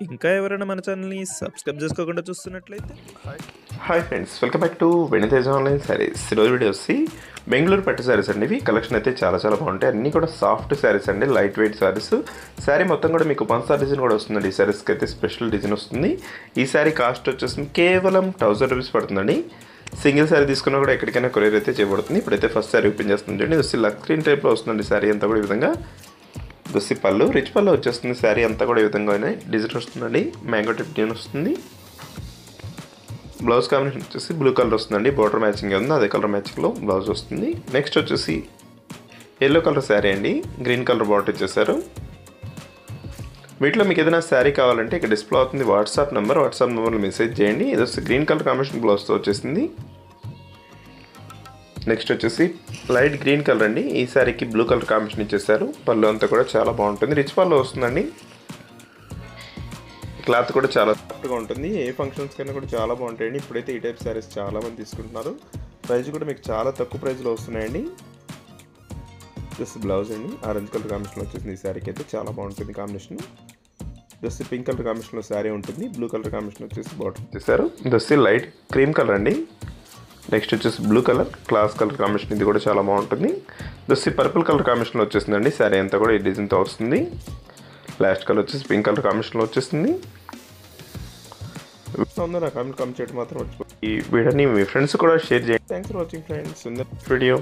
ఇంకా ఎవరైనా మన ఛానల్‌ని సబ్స్క్రైబ్ చేసుకోకుండా చూస్తున్నట్లయితే hi friends, welcome back to వెనితేజ్ online saris. ఈరోజు వీడియో వచ్చి బెంగళూరు పట్టు శారీస్ అండి. ఇవి కలెక్షన్ అయితే చాలా బాగుంటాయి. అన్నీ కూడా సాఫ్ట్ శారీస్ అండి, లైట్ వెయిట్ శారీస్. శారీ మొత్తం కూడా మీకు పంచదార డిజైన్ కూడా వస్తుందండి. ఈ శారీస్కి అయితే స్పెషల్ డిజైన్ వస్తుంది. ఈ శారీ కాస్ట్ వచ్చేసి కేవలం 1000 రూపీస్ పడుతుందండి. సింగిల్ శారీ తీసుకున్నా కూడా ఎక్కడికైనా కొరియర్ అయితే చేయబడుతుంది. ఇప్పుడైతే ఫస్ట్ శారీ ఓపెన్ చేస్తుంది చూడండి. ఇది వచ్చి లక్ స్క్రీన్ టైప్లో వస్తుందండి. శారీ అంతా కూడా ఈ విధంగా దొస్సి పళ్ళు, రిచ్ పళ్ళు వచ్చేస్తుంది. శారీ అంతా కూడా ఈ విధంగా డిజైన్ వస్తుందండి. మ్యాంగో టైప్ డిజైన్ వస్తుంది. బ్లౌజ్ కాంబినేషన్ వచ్చేసి బ్లూ కలర్ వస్తుందండి. బార్డర్ మ్యాచింగ్ ఉంది, అదే కలర్ మ్యాచింగ్లో బ్లౌజ్ వస్తుంది. నెక్స్ట్ వచ్చేసి ఎల్లో కలర్ శారీ అండి, గ్రీన్ కలర్ బార్డర్ ఇచ్చేసారు. వీటిలో మీకు ఏదైనా శారీ కావాలంటే ఇక్కడ డిస్ప్లే అవుతుంది వాట్సాప్ నెంబర్లో మెసేజ్ చేయండి. ఇది వచ్చి గ్రీన్ కలర్ కాంబినేషన్ బ్లౌజ్తో వచ్చేసింది. నెక్స్ట్ వచ్చేసి లైట్ గ్రీన్ కలర్ అండి. ఈ శారీకి బ్లూ కలర్ కాంబినేషన్ ఇచ్చేసారు. పళ్ళు అంతా కూడా చాలా బాగుంటుంది, రిచ్ పళ్ళు వస్తుందండి. క్లాత్ కూడా చాలా సాఫ్ట్గా ఉంటుంది. ఏ ఫంక్షన్స్ కన్నా కూడా చాలా బాగుంటాయండి. ఇప్పుడైతే ఈ టైప్ శారీస్ చాలామంది తీసుకుంటున్నారు. ప్రైస్ కూడా మీకు చాలా తక్కువ ప్రైస్లో వస్తున్నాయండి. జస్ట్ బ్లౌజ్ అండి, ఆరెంజ్ కలర్ కాంబినేషన్ వచ్చేసింది. ఈ శారీకి అయితే చాలా బాగుంటుంది కాంబినేషన్. జస్ట్ పింక్ కలర్ కాంబినేషన్లో శారీ ఉంటుంది. బ్లూ కలర్ కాంబినేషన్ వచ్చేసి బార్డర్ ఇచ్చేసారు. జస్ట్ లైట్ క్రీమ్ కలర్ అండి. నెక్స్ట్ వచ్చేసి blue colour, class colour combination. ఇది కూడా చాలా బాగుంటుంది. జస్ట్ పర్పుల్ కలర్ కాంబినేషన్లో వచ్చేసిందండి. శారీ అంతా కూడా ఈ డిజైన్తో వస్తుంది. లాస్ట్ కలర్ వచ్చేసి పింక్ కలర్ కాంబినేషన్లో వచ్చేస్తుంది. ఉందో నా కామెంట్ చేయడం మాత్రం ఈ వీడియోని మీ ఫ్రెండ్స్ కూడా షేర్ చేయండి. Thanks for watching friends. Video